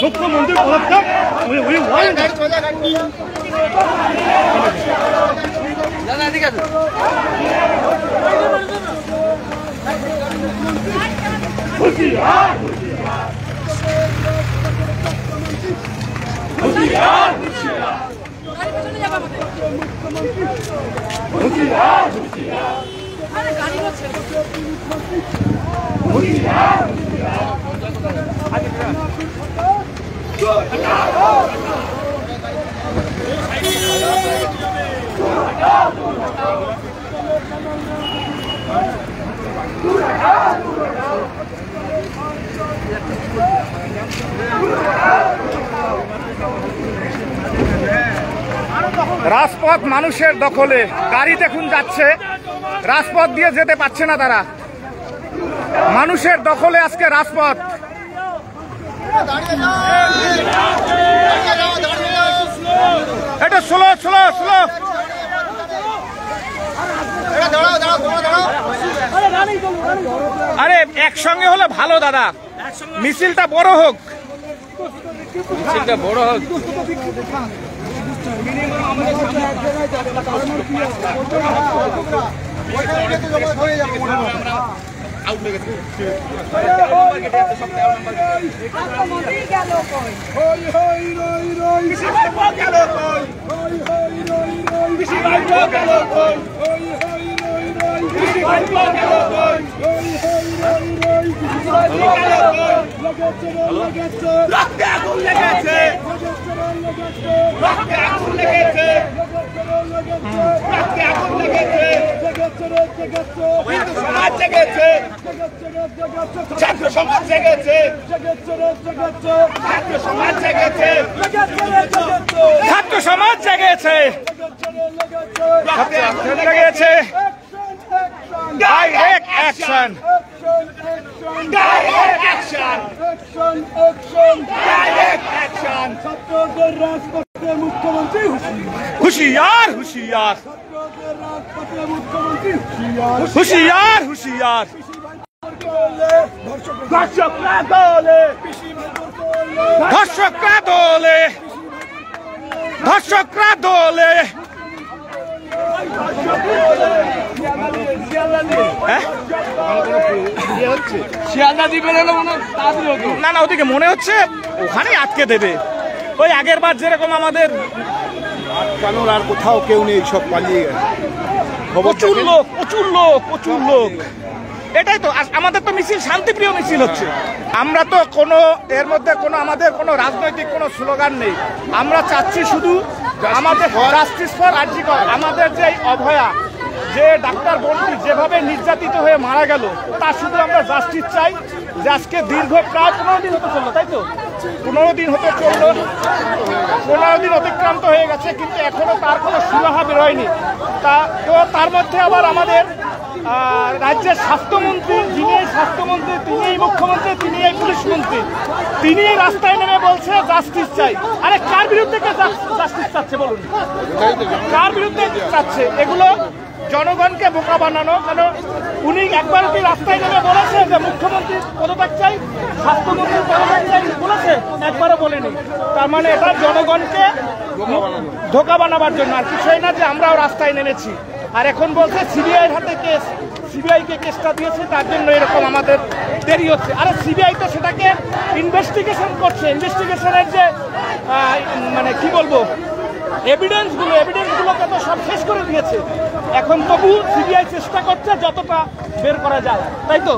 মুখ্যমন্ত্রী পদত্যাগ রাজপথ মানুষের দখলে, গাড়ি দেখুন যাচ্ছে, রাজপথ দিয়ে যেতে পারছে না তারা। মানুষের দখলে আজকে রাজপথ। এটা স্লো স্লো স্লো। আরে একসঙ্গে হলে ভালো দাদা, মিছিলটা বড় হোক, মিছিলটা বড় হোক। ছাত্র সমাজ জেগেছে, ছাত্র সমাজ জেগেছে, জেগেছে। Direct action, direct action, direct action. ছাত্রদের রাজপথে মুখ্যমন্ত্রী হুঁশিয়ার, হুঁশিয়ার, হুঁশিয়ার, হুঁশিয়ার। ধর্ষকরা দলে, ধর্ষকরা দলে, ধর্ষকরা দলে। না না, ওদিকে মনে হচ্ছে ওখানে আটকে দেবে, ওই আগের বার যেরকম আমাদের আটকানোর আর কোথাও কেউ নেই, সব পালিয়ে গেছে। প্রচুর লোক, প্রচুর লোক, প্রচুর লোক। এটাই তো আমাদের তো মিছিল শান্তিপ্রিয় মিছিল হচ্ছে। আমরা তো কোনো এর মধ্যে কোনো আমাদের কোনো রাজনৈতিক কোনো স্লোগান নেই। আমরা চাচ্ছি শুধু আমাদের জাস্টিস ফর আরজিকর, আমাদের যে অভয়া, যে ডাক্তার বোনটি যেভাবে নির্যাতিত হয়ে মারা গেল, তা শুধু আমরা জাস্টিস চাই। যে আজকে দীর্ঘ প্রায় 15 দিন হতে চললো, তাই তো 15 দিন হতে চললো, 15 দিন অতিক্রান্ত হয়ে গেছে, কিন্তু এখনো তার কোনো সুরাহা বেরোয়নি। তো তার মধ্যে আবার আমাদের রাজ্যের স্বাস্থ্যমন্ত্রী, যিনি এই স্বাস্থ্যমন্ত্রী, তিনি এই মুখ্যমন্ত্রী, তিনি এই পুলিশ মন্ত্রী, তিনি রাস্তায় নেমে বলছে জাস্টিস চাই। আরে কার বিরুদ্ধে জাস্টিস চাচ্ছে বলুন, কার বিরুদ্ধে চাচ্ছে? এগুলো জনগণকে বোকা বানানো। কেন উনি একবার কি রাস্তায় নেমে বলেছে যে মুখ্যমন্ত্রী পদত্যাগ চাই, স্বাস্থ্যমন্ত্রী পদত্যাগ চাই বলেছে? একবারও বলেনি। তার মানে এটা জনগণকে ধোকা বানাবার জন্য, আর কিছুই না। যে আমরাও রাস্তায় নেমেছি, আর এখন বলছে সিবিআইয়ের হাতে কেস, সিবিআইকে কেসটা দিয়েছে, তার জন্য এরকম আমাদের দেরি হচ্ছে। আরে সিবিআই তো সেটাকে ইনভেস্টিগেশন করছে, ইনভেস্টিগেশনের যে মানে কি বলবো এভিডেন্সগুলোকে তো সব শেষ করে দিয়েছে। এখন তবু সিবিআই চেষ্টা করছে যতটা বের করা যায়, তাই তো?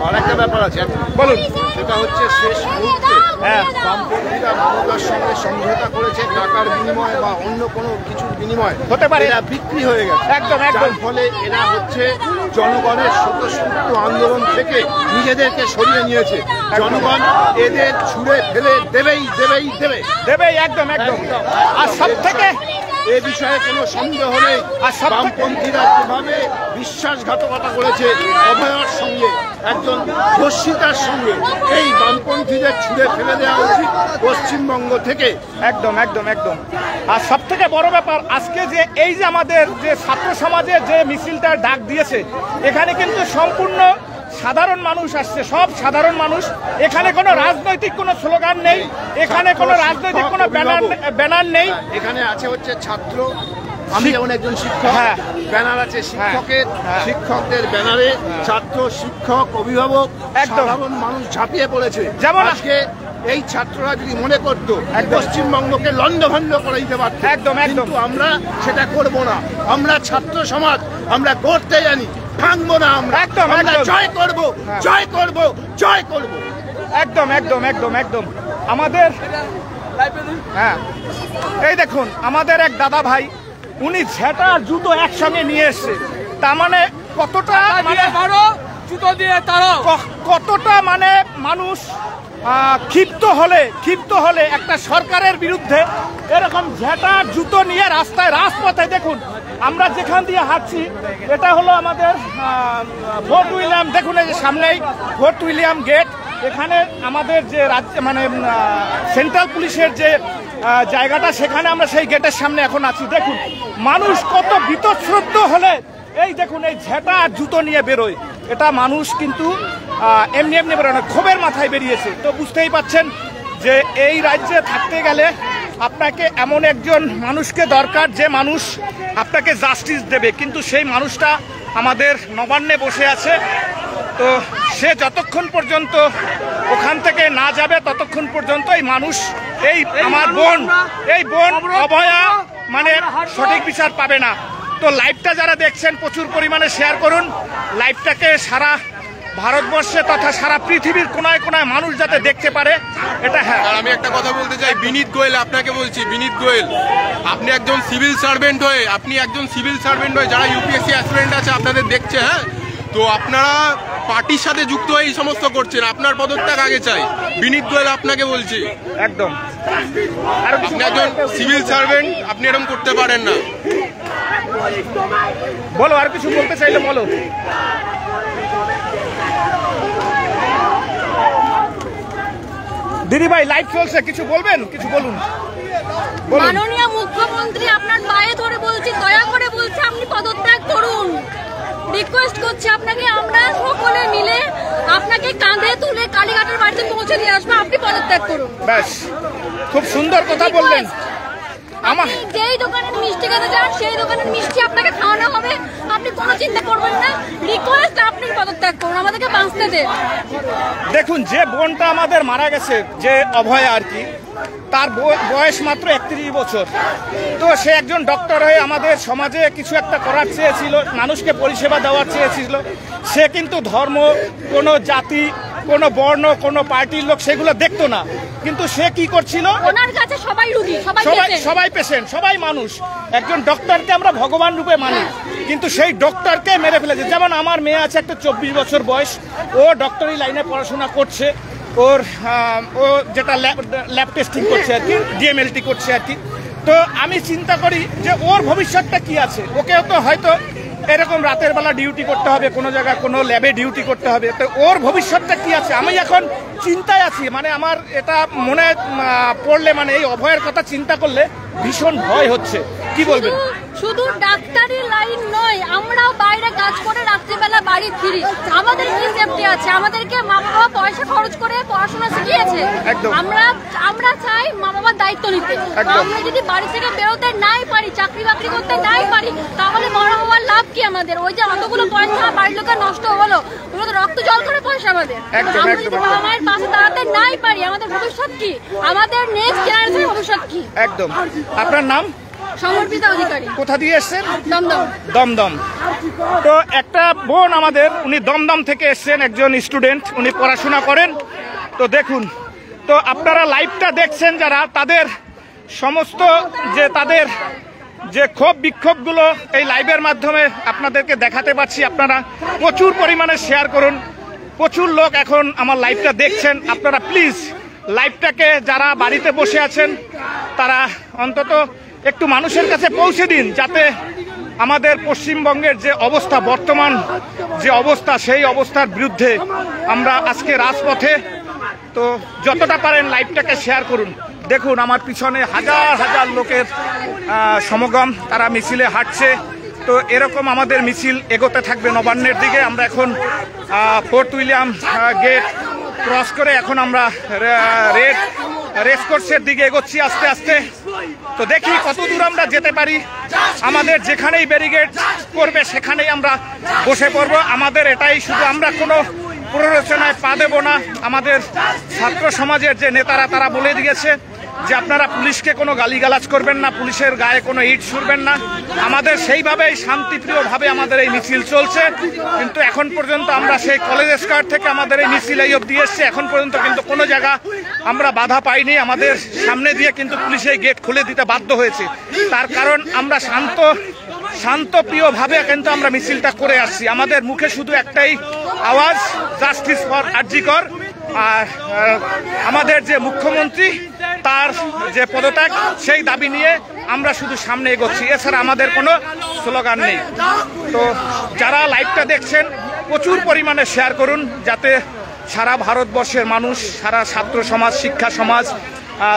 আর একটা ব্যাপার আছে বলুন। সেটা হচ্ছে শেষ মুহূর্তে হ্যাঁ। বামপন্থীরা মমতার সঙ্গে সমঝোতা করেছে টাকার বিনিময়ে বা অন্য কোনো কিছুর বিনিময়ে, হতে পারে। এরা বিক্রি হয়ে গেছে। একদম, একদম। যার ফলে এরা হচ্ছে জনগণের স্বতঃস্ফূর্ত আন্দোলন থেকে নিজেদেরকে সরিয়ে নিয়েছে। জনগণ এদের ছুঁড়ে ফেলে দেবেই দেবেই দেবে দেবে, একদম একদম। আর সব থেকে এ বিষয়ে কোনো সন্দেহ নেই। আর সব থেকে- বামপন্থীরা যেভাবে বিশ্বাসঘাতকতা করেছে অভয়ার সঙ্গে, একজন ধর্ষিতার সঙ্গে, এই বামপন্থীদের ছুঁড়ে ফেলে দেওয়া উচিত পশ্চিমবঙ্গ থেকে। একদম একদম একদম। আর সব থেকে বড় ব্যাপার আজকে যে এই যে আমাদের যে ছাত্র সমাজের যে মিছিলটার ডাক দিয়েছে, এখানে কিন্তু সম্পূর্ণ সাধারণ মানুষ আসছে, সব সাধারণ মানুষ। এখানে কোনো রাজনৈতিক কোনো স্লোগান নেই, এখানে কোনো রাজনৈতিক কোনো ব্যানার নেই। এখানে আছে হচ্ছে ছাত্র, আমি যেমন একজন শিক্ষক, হ্যাঁ। ব্যানার আছে শিক্ষকের, হ্যাঁ। শিক্ষকদের ব্যানারে ছাত্র, শিক্ষক, অভিভাবক, একদম। সাধারণ মানুষ ঝাঁপিয়ে পড়েছে। যেমন আজকে এই ছাত্ররা যদি মনে করতো একদম। পশ্চিমবঙ্গকে লন্ডভন্ড করে দিতে পারত, একদম, একদম। কিন্তু আমরা সেটা করব না। আমরা ছাত্র সমাজ, আমরা করতে জানি, ভাঙবো না আমরা। একদম, আমরা একদম। জয় করব, জয় করব, জয় করব। একদম একদম একদম একদম। আমাদের হ্যাঁ, এই দেখুন আমাদের এক দাদা ভাই, উনি ঝেঁটা আর জুতো একসঙ্গে নিয়ে এসছে। তার মানে কতটা মানে জুতো দিয়ে তারও কতটা মানে মানুষ ক্ষিপ্ত হলে একটা সরকারের বিরুদ্ধে এরকম ঝেঁটা জুতো নিয়ে রাজপথে দেখুন। আমরা যেখান দিয়ে হাঁটছি এটা হলো আমাদের ফোর্ট উইলিয়াম, দেখুন এই যে সামনেই ফোর্ট উইলিয়াম গেট। এখানে আমাদের যে রাজ্য মানে সেন্ট্রাল পুলিশের যে জায়গাটা, সেখানে আমরা সেই গেটের সামনে এখন আছি। দেখুন মানুষ কত বীতশ্রদ্ধ হলে এই দেখুন এই ঝেঁটা আর জুতো নিয়ে বেরোয়। এটা মানুষ কিন্তু এমনি এমনি বেরোয় না, ক্ষোভের মাথায় বেরিয়েছে। তো বুঝতেই পাচ্ছেন যে এই রাজ্যে থাকতে গেলে আপনাকে এমন একজন মানুষকে দরকার যে মানুষ আপনাকে জাস্টিস দেবে, কিন্তু সেই মানুষটা আমাদের নবান্নে বসে আছে। তো সে যতক্ষণ পর্যন্ত ওখান থেকে না যাবে ততক্ষণ পর্যন্ত এই মানুষ, এই আমার বোন অভয়া মানে সঠিক বিচার পাবে না। তো লাইভটা যারা দেখছেন প্রচুর পরিমাণে শেয়ার করুন লাইভটাকে, সারা ভারতবর্ষে তথা সারা পৃথিবীর কোনায় কোনায় মানুষ যাতে দেখতে পারে এটা। হ্যাঁ, আর আমি একটা কথা বলতে চাই, বিনীত গোয়েল, আপনাকে বলছি বিনীত গোয়েল, আপনি একজন সিভিল সার্ভেন্ট হয়ে যারা ইউপিএসসি অ্যাসপিরেন্ট আছে আপনাদের দেখছে, হ্যাঁ, তো আপনারা পার্টির সাথে যুক্ত হয়ে এই সমস্ত করছেন, আপনার পদত্যাগ আগে চাই। বিনীত গোয়েল আপনাকে বলছি, একদম। আপনি একজন সিভিল সার্ভেন্ট, আপনি এরকম করতে পারেন না। বলো, আর কিছু বলতে চাইলে বলো। দিদি ভাই লাইভ চলছে, কিছু বলবেন, কিছু বলুন। মাননীয় মুখ্যমন্ত্রী আপনার পায়ে ধরে বলছি, দয়া করে বলছি আপনি পদত্যাগ করুন। রিকোয়েস্ট করছি আপনাকে, আমরা সকলে মিলে আপনাকে কাঁধে তুলে কালীঘাটের বাড়িতে পৌঁছে দিয়ে আসবো, আপনি পদত্যাগ করুন। ব্যাস, খুব সুন্দর কথা বললেন। আমার যেই দোকানের মিষ্টি খেতে যান সেই দোকানের মিষ্টি আপনাকে খাওয়ানো হবে, আপনি কোনো চিন্তা করবেন না। রিকোয়েস্ট আপনি পদত্যাগ করুন, আমাদেরকে বাঁচতে দেন। দেখুন যে বোনটা আমাদের মারা গেছে, যে অভয়া আর কি, তার বয়স মাত্র 31 বছর। তো সে একজন ডক্টর হয়ে আমাদের সমাজে কিছু একটা করার চেয়েছিল, মানুষকে পরিষেবা দেওয়ার চেয়েছিল। সে কিন্তু ধর্ম, কোনো জাতি, কোনো বর্ণ, কোনো পার্টির লোক সেগুলো দেখতো না। কিন্তু সে কি করছিল, ওনার কাছে সবাই রোগী, সবাই পেশেন্ট, সবাই মানুষ। একজন ডক্টরকে আমরা ভগবান রূপে মানি, কিন্তু সেই ডক্টরকে মেরে ফেলেছে। যেমন আমার মেয়ে আছে একটা 24 বছর বয়স, ও ডক্টরি লাইনে পড়াশোনা করছে, ও যেটা ল্যাব টেস্টিং করছে আর কি, ডিএমএলটি করছে আর কি। তো আমি চিন্তা করি যে ওর ভবিষ্যৎটা কি আছে। ওকেও তো হয়তো এরকম রাতের বেলা ডিউটি করতে হবে, কোনো জায়গায় কোনো ল্যাবে ডিউটি করতে হবে। তো ওর ভবিষ্যৎটা কি আছে, আমি এখন চিন্তায় আছি। মানে আমার এটা মনে পড়লে, মানে এই অভয়ের কথা চিন্তা করলে ভীষণ ভয় হচ্ছে। কি বলবেন? শুধু ডাক্তারি লাইন নয়, আমরাও বাইরে কাজ করে রাত্রিবেলা বাড়ি ফিরি, আমাদের কি সেফটি আছে? আমাদেরকে মা বাবা পয়সা খরচ করে পড়াশোনা শিখিয়েছে, আমরা চাই মা বাবার দায়িত্ব নিতে। আমরা যদি বাড়ি থেকে বেরোতে নাই পারি, চাকরি বাকরি করতে নাই পারি, তাহলে বড় হওয়ার লাভ কি আমাদের? ওই যে অতগুলো পয়সা বাড়ির লোকের নষ্ট হলো, ওগুলো তো রক্ত জল করে পয়সা আমাদের। আমরা যদি বাবা মায়ের পাশে দাঁড়াতে নাই পারি, আমাদের ভবিষ্যৎ কি? আমাদের নেক্সট জেনারেশনের ভবিষ্যৎ কি? একদম। আপনার নাম? সমর্পিতা অধিকারী। কোথা দিয়ে এসছেন? দমদম। দমদম। তো একটা বোন আমাদের, উনি দমদম থেকে এসছেন, একজন স্টুডেন্ট, উনি পড়াশোনা করেন। তো দেখুন, তো আপনারা লাইভটা দেখছেন যারা, তাদের সমস্ত যে তাদের যে ক্ষোভ বিক্ষোভগুলো এই লাইভের মাধ্যমে আপনাদেরকে দেখাতে পারছি। আপনারা প্রচুর পরিমাণে শেয়ার করুন। প্রচুর লোক এখন আমার লাইভটা দেখছেন। আপনারা প্লিজ লাইভটাকে, যারা বাড়িতে বসে আছেন তারা অন্তত একটু মানুষের কাছে পৌঁছে দিন, যাতে আমাদের পশ্চিমবঙ্গের যে অবস্থা, বর্তমান যে অবস্থা, সেই অবস্থার বিরুদ্ধে আমরা আজকে রাজপথে। তো যতটা পারেন লাইভটাকে শেয়ার করুন। দেখুন আমার পিছনে হাজার হাজার লোকের সমাগম, তারা মিছিলে হাঁটছে। তো এরকম আমাদের মিছিল এগোতে থাকবে নবান্নের দিকে। আমরা এখন ফোর্ট উইলিয়াম গেট ক্রস করে এখন আমরা রেসকোর্সের দিকে এগোচ্ছি আস্তে আস্তে। তো দেখি কত দূর আমরা যেতে পারি। আমাদের যেখানেই ব্যারিকেড করবে সেখানেই আমরা বসে পড়ব। আমাদের এটাই শুধু, আমরা কোনো প্ররোচনায় পা দেব না। আমাদের ছাত্র সমাজের যে নেতারা, তারা বলে দিয়েছে যে আপনারা পুলিশকে কোনো গালিগালাজ করবেন না, পুলিশের গায়ে কোনো ইট ছুড়বেন না। আমাদের সেইভাবেই শান্তিপ্রিয়ভাবে আমাদের এই মিছিল চলছে। কিন্তু এখন পর্যন্ত আমরা সেই কলেজ স্কয়ার থেকে আমাদের এই মিছিল এই অবধি এসছে। এখন পর্যন্ত কিন্তু কোনো জায়গা আমরা বাধা পাইনি। আমাদের সামনে দিয়ে কিন্তু পুলিশ এই গেট খুলে দিতে বাধ্য হয়েছে। তার কারণ আমরা শান্তপ্রিয়ভাবে কিন্তু আমরা মিছিলটা করে আসছি। আমাদের মুখে শুধু একটাই আওয়াজ, জাস্টিস ফর আরজিকর। আর আমাদের যে মুখ্যমন্ত্রী, তার যে পদত্যাগ, সেই দাবি নিয়ে আমরা শুধু সামনে এগোচ্ছি। এছাড়া আমাদের কোনো স্লোগান নেই। তো যারা লাইভটা দেখছেন প্রচুর পরিমাণে শেয়ার করুন, যাতে সারা ভারতবর্ষের মানুষ, সারা ছাত্র সমাজ, শিক্ষা সমাজ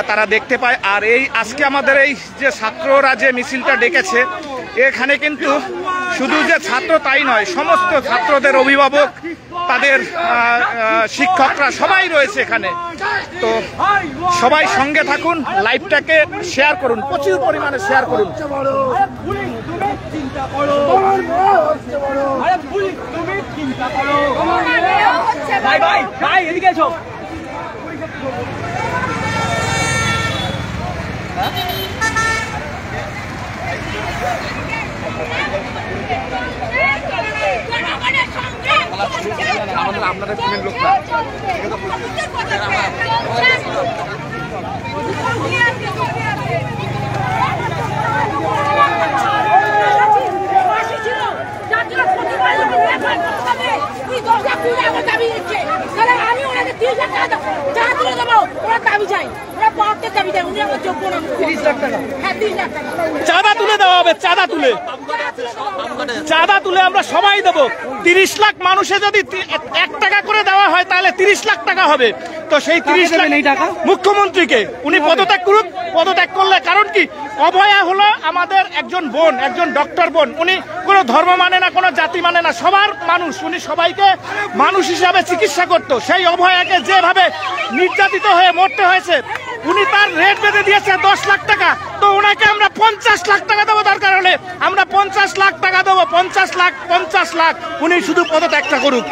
তারা দেখতে পায়। আর এই আজকে আমাদের এই যে ছাত্ররা যে মিছিলটা ডেকেছে, এখানে কিন্তু শুধু যে ছাত্র তাই নয়, সমস্ত ছাত্রদের অভিভাবক, তাদের শিক্ষকরা সবাই রয়েছে এখানে। তো সবাই সঙ্গে থাকুন, লাইভটাকে শেয়ার করুন, প্রচুর পরিমাণে শেয়ার করুন। এদিকে এসো। আপনাদের টিমের লোকরা আমি ওনাদের 30 লাখ টাকা যা তুলে দেবো, ওরা দাবি চাই, ওরা পকের দাবি চাই, উনি আমার যোগ্য না। 30 লাখ টাকা, হ্যাঁ 30 লাখ টাকা চাঁদা তুলে দেওয়া হবে। চাঁদা তুলে আমরা সবাই দেবো। 30 লাখ মানুষে যদি 1 টাকা করে দেওয়া হয় তাহলে 30 লাখ টাকা হবে। তো সেই 30 লাখ মুখ্যমন্ত্রীকে, উনি পদত্যাগ করুন। পদত্যাগ করলে কারণ কি, অভয়া হলো আমাদের একজন বোন, একজন ডক্টর বোন। উনি কোনো ধর্ম মানে না, কোনো জাতি মানে না, সবার মানুষ। উনি সবাইকে মানুষ হিসাবে চিকিৎসা করত। সেই অভয়াকে যেভাবে নির্যাতিত হয়ে মরতে হয়েছে, উনি তার রেট বেঁধে দিয়েছে 10 লাখ টাকা। তো ওনাকে আমরা 50 লাখ টাকা দেবো, দরকার হলে আমরা 50 লাখ টাকা দেবো। 50 লাখ উনি শুধু পদত্যাগটা করুক।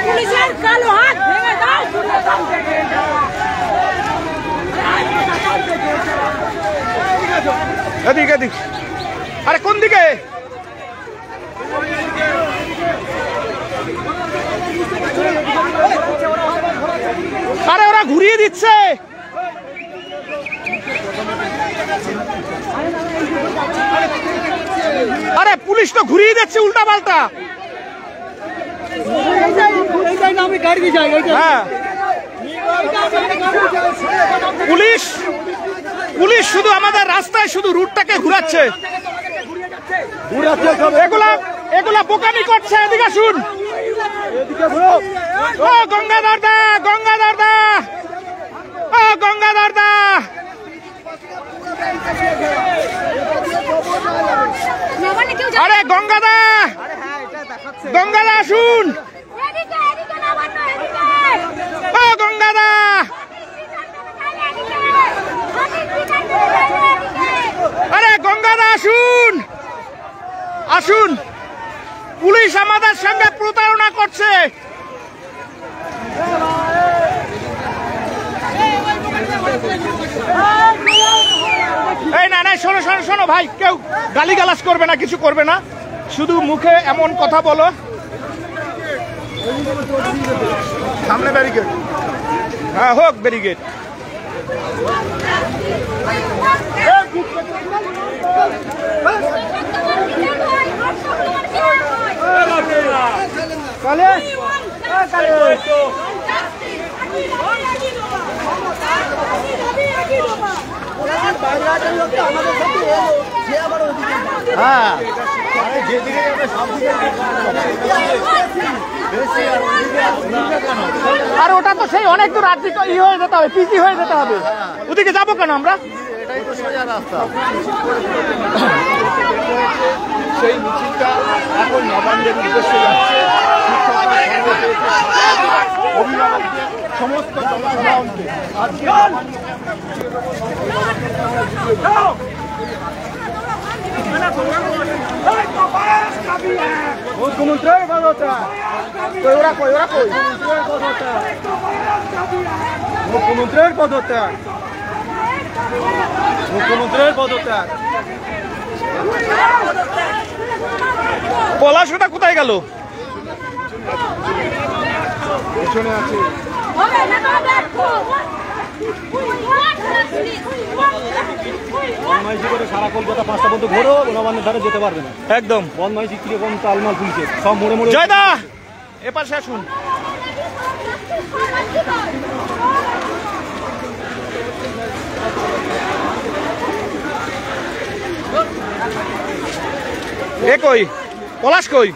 পুলিশের কালো হাত ভেঙে দাও। এদিকে এদিক, আরে কোন দিকে? আরে ওরা ঘুরিয়ে দিচ্ছে। আরে পুলিশ তো ঘুরিয়ে দিচ্ছে উল্টা পাল্টা। হ্যাঁ, পুলিশ শুধু আমাদের রাস্তায় শুধু রুটটাকে ঘুরাচ্ছে। এগুলা বোকামি করছে। এদিকে শুন, ও গঙ্গাধর দা, ও গঙ্গাধর দা, আরে গঙ্গাদা শুন, ও গঙ্গাদা, আরে গঙ্গাদা আসুন। পুলিশ আমাদের সঙ্গে প্রতারণা করছে। এই না না, শোনো শোনো শোনো ভাই, কেউ গালিগালাজ করবে না, কিছু করবে না, শুধু মুখে এমন কথা বলো। সামনে ব্যারিকেড। হ্যাঁ হোক ব্যারিকেড। আর ওটা তো সেই অনেক দূর রাজ্যে হয়ে যেতে হবে, পিসি হয়ে যেতে হবে, ওদিকে যাবো কেন আমরা? এটাই তো সোজা রাস্তা। সেই মিছিলটা এখন নবান্নের উদ্দেশ্যে যাচ্ছে। অভিভাবকদের সমস্ত জনসাধারণকে আজকে মুখ্যমন্ত্রীর পদত্যাগ, ওরা কই, ওরা কই, মুখ্যমন্ত্রীর পদত্যাগ, মুখ্যমন্ত্রীর পদত্যাগ। পলাশটা কোথায় গেল? পেছনে আছে। বনমাইশি করে সারা কলকাতা 5টা পর্যন্ত ঘোরো, নবান্নের ধারে যেতে পারবে না একদম। বনমাইশি কিরকম তালমাল খুলছে, সব মোড়ে মোড়ে। জয়দা এপাশে আসুন। এ কই, পলাশ কই?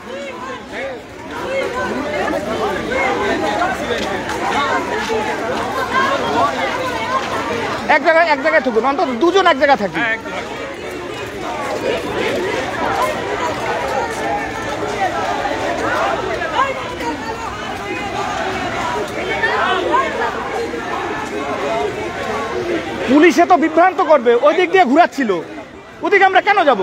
এক জায়গায় থাকুন, অন্তত দুজন এক জায়গায় থাকি। পুলিশে তো বিভ্রান্ত করবে, ওই দিক দিয়ে ঘুরাচ্ছিল, ওদিকে আমরা কেন যাব?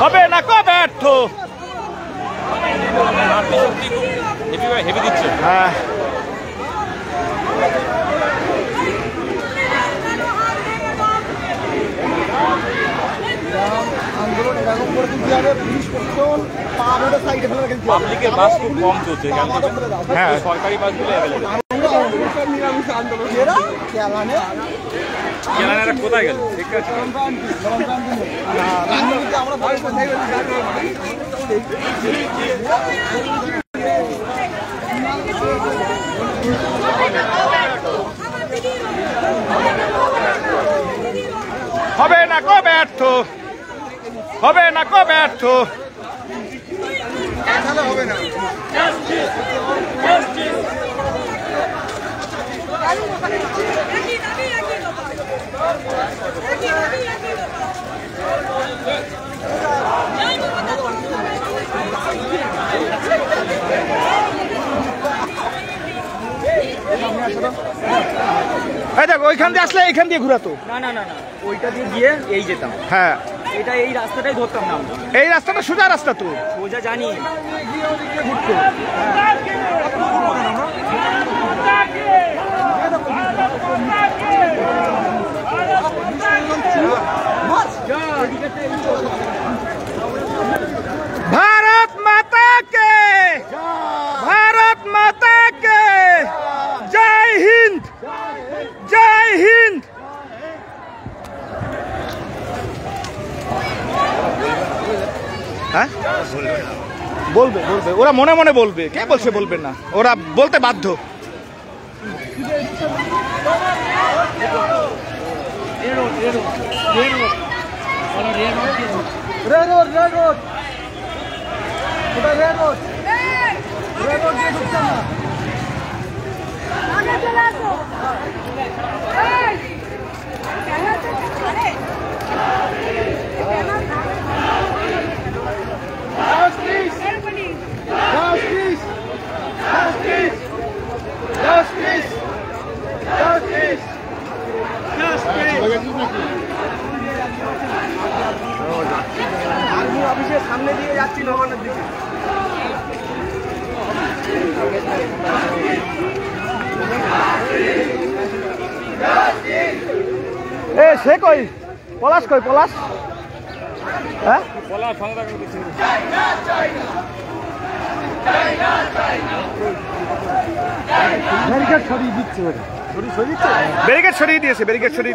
হবে না কো ব্যর্থ। হেভি দিচ্ছে। হ্যাঁ আন্দোলন এরকম করে দিতে হবে, পুলিশ প্রশাসন পা ধরে সাইডে ফেলে রেখে দিতে হবে। পাবলিকের বাস খুব কম চলছে, হ্যাঁ সরকারি বাসগুলো অ্যাভেলেবেল। কোথায় গেল? ঠিক আছে, হবে না কো ব্যর্থ, হবে না কো ব্যর্থ। হবে না। এই দেখ, ওইখান দিয়ে আসলে এইখান দিয়ে ঘুরাতো। না না না না, ওইটা দিয়ে গিয়ে এই যেতাম। হ্যাঁ এটা এই রাস্তাটাই ধরতাম না আমরা। এই রাস্তাটা সোজা রাস্তা তো। সোজা জানি। भारत माता के, भारत माता के जय हिंद, जय हिंद। হ্যাঁ বলবে বলবে, ওরা মনে মনে বলবে, কে বলছে বলবে না, ওরা বলতে বাধ্য। ভয় গেছিস নাকি? আর্মি অফিসের সামনে দিয়ে যাচ্ছি নবান্নের দিকে। এ সে কই পলাশ, কই পলাশ? হ্যাঁ ব্যারিকেড সরিয়ে দিচ্ছে, ব্যারিকেড সরিয়ে দিয়েছে, ব্যারিকেড সরিয়ে